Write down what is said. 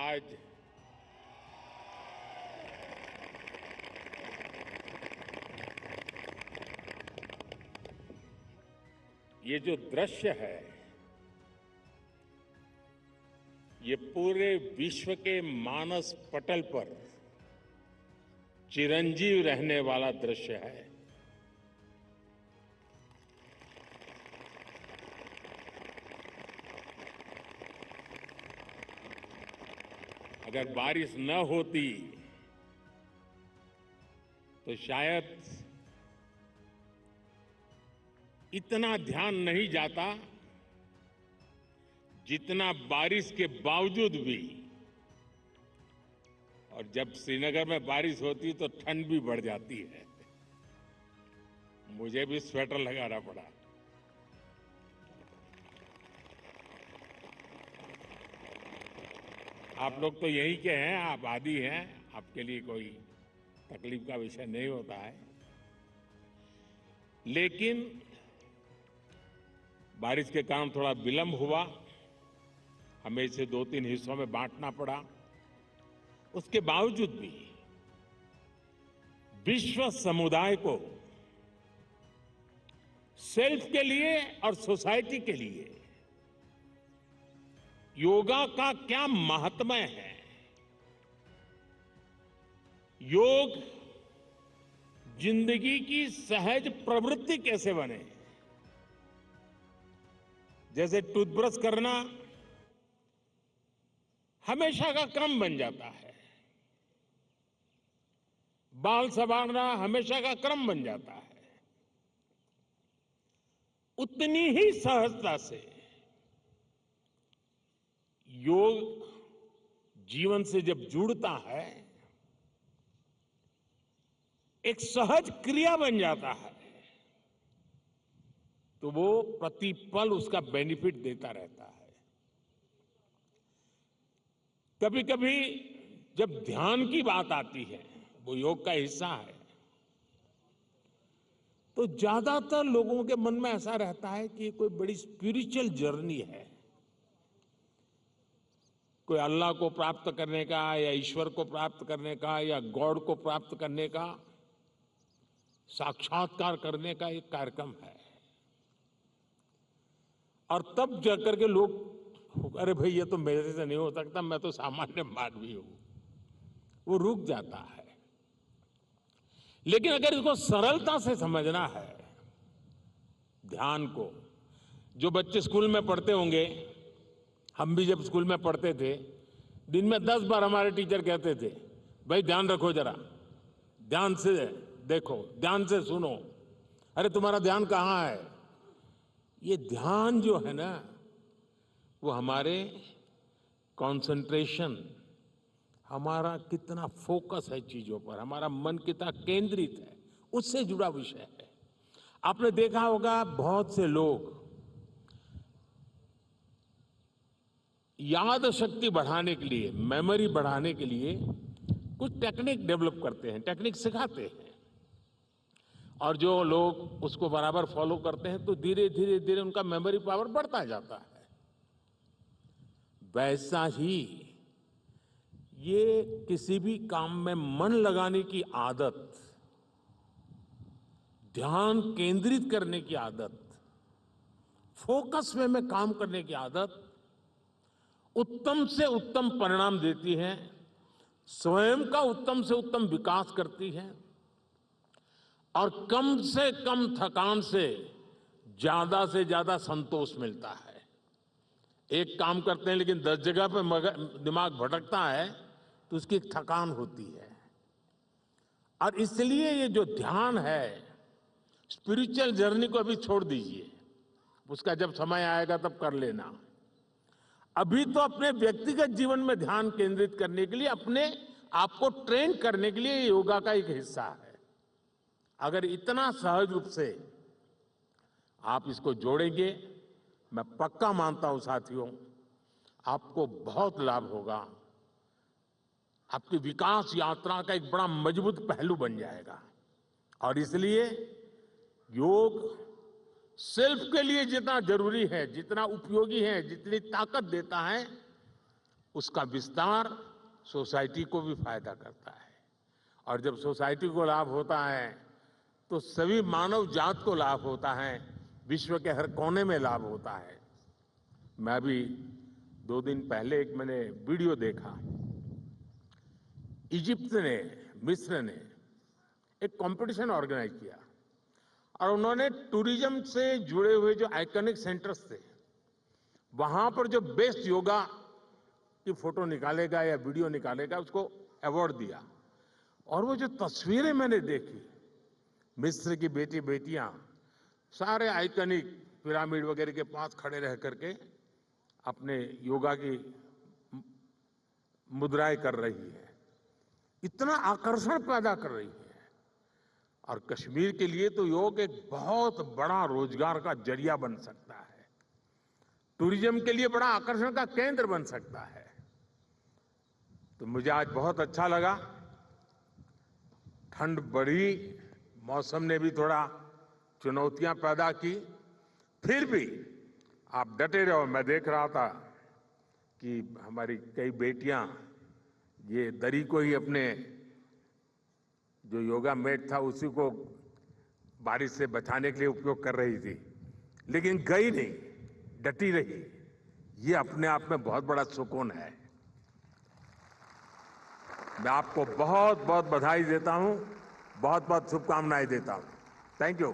आज ये जो दृश्य है, ये पूरे विश्व के मानस पटल पर चिरंजीव रहने वाला दृश्य है। अगर बारिश न होती तो शायद इतना ध्यान नहीं जाता जितना बारिश के बावजूद भी। और जब श्रीनगर में बारिश होती तो ठंड भी बढ़ जाती है। मुझे भी स्वेटर लगाना पड़ा। आप लोग तो यहीं के हैं, आप आदी हैं, आपके लिए कोई तकलीफ का विषय नहीं होता है। लेकिन बारिश के कारण थोड़ा विलंब हुआ, हमें इसे 2-3 हिस्सों में बांटना पड़ा। उसके बावजूद भी विश्व समुदाय को सेल्फ के लिए और सोसाइटी के लिए योगा का क्या महात्म्य है, योग जिंदगी की सहज प्रवृत्ति कैसे बने। जैसे टूथब्रश करना हमेशा का क्रम बन जाता है, बाल संवारना हमेशा का क्रम बन जाता है, उतनी ही सहजता से योग जीवन से जब जुड़ता है एक सहज क्रिया बन जाता है, तो वो प्रतिपल उसका बेनिफिट देता रहता है। कभी कभी जब ध्यान की बात आती है, वो योग का हिस्सा है, तो ज्यादातर लोगों के मन में ऐसा रहता है कि कोई बड़ी स्पिरिचुअल जर्नी है, कोई अल्लाह को प्राप्त करने का या ईश्वर को प्राप्त करने का या गॉड को प्राप्त करने का, साक्षात्कार करने का एक कार्यक्रम है। और तब जाकर के लोग, अरे भाई ये तो मेरे से नहीं हो सकता, मैं तो सामान्य मानवी हूं, वो रुक जाता है। लेकिन अगर इसको सरलता से समझना है, ध्यान को, जो बच्चे स्कूल में पढ़ते होंगे, हम भी जब स्कूल में पढ़ते थे, दिन में 10 बार हमारे टीचर कहते थे, भाई ध्यान रखो, जरा ध्यान से देखो, ध्यान से सुनो। अरे तुम्हारा ध्यान कहाँ है? ये ध्यान जो है ना, वो हमारे कंसंट्रेशन, हमारा कितना फोकस है चीजों पर, हमारा मन कितना केंद्रित है, उससे जुड़ा विषय है। आपने देखा होगा बहुत से लोग याद शक्ति बढ़ाने के लिए, मेमोरी बढ़ाने के लिए कुछ टेक्निक डेवलप करते हैं, टेक्निक सिखाते हैं, और जो लोग उसको बराबर फॉलो करते हैं तो धीरे धीरे धीरे उनका मेमोरी पावर बढ़ता जाता है। वैसा ही ये किसी भी काम में मन लगाने की आदत, ध्यान केंद्रित करने की आदत, फोकस में काम करने की आदत उत्तम से उत्तम परिणाम देती है, स्वयं का उत्तम से उत्तम विकास करती है, और कम से कम थकान से ज्यादा संतोष मिलता है। एक काम करते हैं लेकिन 10 जगह पे दिमाग भटकता है तो उसकी एक थकान होती है। और इसलिए ये जो ध्यान है, स्पिरिचुअल जर्नी को अभी छोड़ दीजिए, उसका जब समय आएगा तब कर लेना। अभी तो अपने व्यक्तिगत जीवन में ध्यान केंद्रित करने के लिए, अपने आप को ट्रेन करने के लिए योगा का एक हिस्सा है। अगर इतना सहज रूप से आप इसको जोड़ेंगे, मैं पक्का मानता हूं साथियों, आपको बहुत लाभ होगा। आपकी विकास यात्रा का एक बड़ा मजबूत पहलू बन जाएगा। और इसलिए योग सेल्फ के लिए जितना जरूरी है, जितना उपयोगी है, जितनी ताकत देता है, उसका विस्तार सोसाइटी को भी फायदा करता है और जब सोसाइटी को लाभ होता है तो सभी मानव जात को लाभ होता है, विश्व के हर कोने में लाभ होता है। मैं अभी 2 दिन पहले एक मैंने वीडियो देखा। इजिप्ट ने, मिस्र ने एक कंपटीशन ऑर्गेनाइज किया और उन्होंने टूरिज्म से जुड़े हुए जो आइकॉनिक सेंटर्स थे वहां पर जो बेस्ट योगा की फोटो निकालेगा या वीडियो निकालेगा उसको अवार्ड दिया। और वो जो तस्वीरें मैंने देखी, मिस्र की बेटी बेटियां सारे आइकॉनिक पिरामिड वगैरह के पास खड़े रह करके अपने योगा की मुद्राएं कर रही है, इतना आकर्षण पैदा कर रही है। और कश्मीर के लिए तो योग एक बहुत बड़ा रोजगार का जरिया बन सकता है, टूरिज्म के लिए बड़ा आकर्षण का केंद्र बन सकता है। तो मुझे आज बहुत अच्छा लगा। ठंड बढ़ी, मौसम ने भी थोड़ा चुनौतियां पैदा की, फिर भी आप डटे रहो। मैं देख रहा था कि हमारी कई बेटियां ये दरी को ही अपने जो योगा मैट था उसी को बारिश से बचाने के लिए उपयोग कर रही थी, लेकिन गई नहीं, डटी रही। ये अपने आप में बहुत बड़ा सुकून है। मैं आपको बहुत बहुत बधाई देता हूं, बहुत बहुत शुभकामनाएं देता हूं। Thank you.